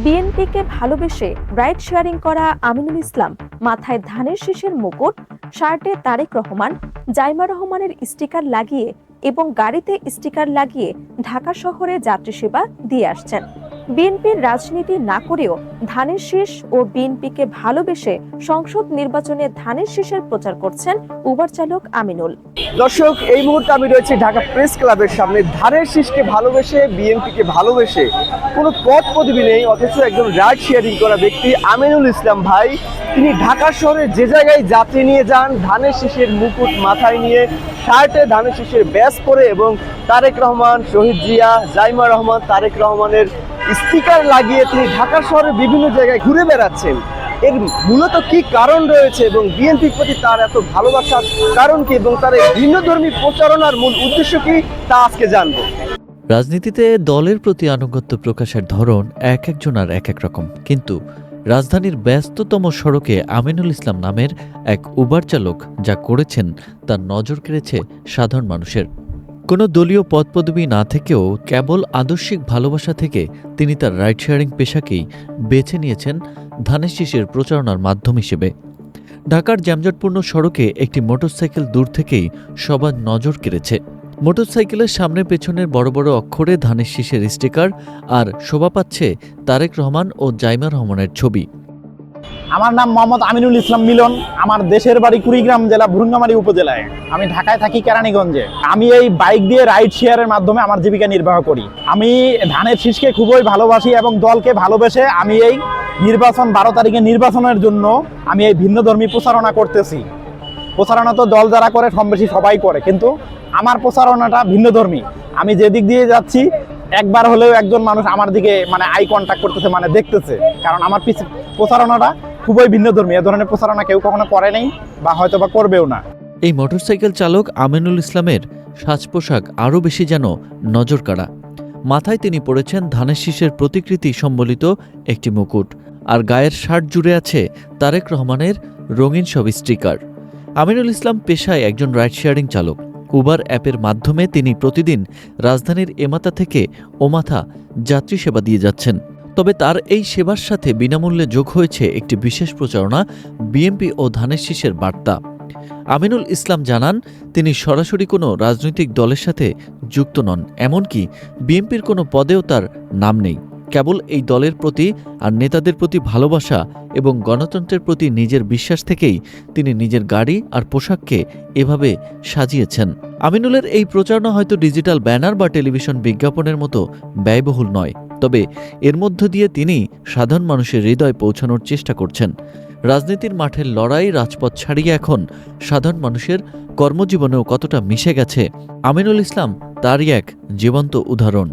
বিএনপিকে ভালোবেসে ride sharing করা আমিনুল ইসলাম মাথায় ধানের শীষের মুকুট, শার্টে তারেক রহমান, জাইমা রহমানের স্টিকার লাগিয়ে এবং গাড়িতে স্টিকার লাগিয়ে ঢাকা শহরে যাত্রী সেবা দিয়ে আসছেন। বিএনপির রাজনীতি না করেও ধানের শীষ ও বিএনপিকে ভালোবেসে সংসদ নির্বাচনে ধানের শীষের প্রচার করছেন উবার চালক আমিনুল। দর্শক, এই মুহূর্তে আমি রয়েছি ঢাকা প্রেস ক্লাবের সামনে। ধানের শীষকে ভালোবেসে, বিএনপিকে ভালোবেসে কোনো পদ পদবি নেই, অথচ একজন রাইড শেয়ারিং করা ব্যক্তি আমিনুল ইসলাম ভাই, তিনি ঢাকা শহরে যে জায়গায় যাত্রী নিয়ে যান ধানের শীষের মুকুট মাথায় নিয়ে, শার্টে ধানের শীষের ব্যাজ পরে এবং তারেক রহমান, শহীদ জিয়া, জাইমা রহমান, তারেক রহমানের স্টিকার লাগিয়ে তিনি ঢাকা শহরের বিভিন্ন জায়গায় ঘুরে বেড়াচ্ছেন। এর মূলত কি কারণ রয়েছে এবং বিএনপির প্রতি তার এত ভালোবাসার কারণ কি এবং তার এই ভিন্নধর্মী প্রচারণার মূল উদ্দেশ্য কি, তা আজকে জানবো। রাজনীতিতে দলের প্রতি আনুগত্য প্রকাশের ধরন এক একজনের এক এক রকম, কিন্তু রাজধানীর ব্যস্ততম সড়কে আমিনুল ইসলাম নামের এক উবার চালক যা করেছেন তার নজর কেড়েছে সাধারণ মানুষের। কোনো দলীয় পদপদবি না থেকেও কেবল আদর্শিক ভালোবাসা থেকে তিনি তার রাইড শেয়ারিং পেশাকেই বেছে নিয়েছেন ধানের শীষের প্রচারণার মাধ্যম হিসেবে। ঢাকার যানজটপূর্ণ সড়কে একটি মোটরসাইকেল দূর থেকেই সবার নজর কেড়েছে। মোটরসাইকেলের সামনে পেছনের বড় বড় অক্ষরে ধানের শীষের স্টিকার, আর শোভা পাচ্ছে তারেক রহমান ও জাইমা রহমানের ছবি। আমার নাম মোহাম্মদ আমিনুল ইসলাম মিলন। আমার দেশের বাড়ি কুড়িগ্রাম জেলা ভুরুঙ্গামারী উপজেলায়। আমি ঢাকায় থাকি কেরানীগঞ্জে। আমি এই বাইক দিয়ে রাইড শেয়ারের মাধ্যমে আমার জীবিকা নির্বাহ করি। আমি ধানের শীষকে খুবই ভালোবাসি এবং দলকে ভালোবেসে আমি এই নির্বাচন 12 তারিখে নির্বাচনের জন্য আমি এই ভিন্নধর্মী প্রচারণা করতেছি। প্রচারণা তো দল যারা করে কম বেশি সবাই করে, কিন্তু আমার প্রচারণাটা ভিন্নধর্মী। আমি যেদিক দিয়ে যাচ্ছি একবার হলেও একজন মানুষ আমার দিকে আই কন্ট্যাক্ট করতেছে, দেখতেছে, কারণ আমার প্রচারণাটা খুবই ভিন্নধর্মী। এ ধরনের প্রচারণা কেউ কখনো করে নাই বা হয়তো বা করবেও না। এই মোটরসাইকেল চালক আমিনুল ইসলামের সাজ পোশাক আরও বেশি যেন নজর কাড়া। মাথায় তিনি পরেছেন ধানের শীষের প্রতিকৃতি সম্বলিত একটি মুকুট, আর গায়ের শার্ট জুড়ে আছে তারেক রহমানের রঙিন সব স্টিকার। আমিনুল ইসলাম পেশায় একজন রাইড শেয়ারিং চালক। উবার অ্যাপের মাধ্যমে তিনি প্রতিদিন রাজধানীর এমাথা থেকে ওমাথা যাত্রী সেবা দিয়ে যাচ্ছেন। তবে তার এই সেবার সাথে বিনামূল্যে যোগ হয়েছে একটি বিশেষ প্রচারণা, বিএনপি ও ধানের শীষের বার্তা। আমিনুল ইসলাম জানান, তিনি সরাসরি কোনো রাজনৈতিক দলের সাথে যুক্ত নন, এমনকি বিএনপির কোনো পদেও তার নাম নেই। কেবল এই দলের প্রতি আর নেতাদের প্রতি ভালোবাসা এবং গণতন্ত্রের প্রতি নিজের বিশ্বাস থেকেই তিনি নিজের গাড়ি আর পোশাককে এভাবে সাজিয়েছেন। আমিনুলের এই প্রচারণা হয়তো ডিজিটাল ব্যানার বা টেলিভিশন বিজ্ঞাপনের মতো ব্যয়বহুল নয়, তবে এর মধ্য দিয়ে তিনি সাধারণ মানুষের হৃদয় পৌঁছানোর চেষ্টা করছেন। রাজনীতির মাঠের লড়াই রাজপথ ছাড়িয়ে এখন সাধারণ মানুষের কর্মজীবনেও কতটা মিশে গেছে, আমিনুল ইসলাম তারই এক জীবন্ত উদাহরণ।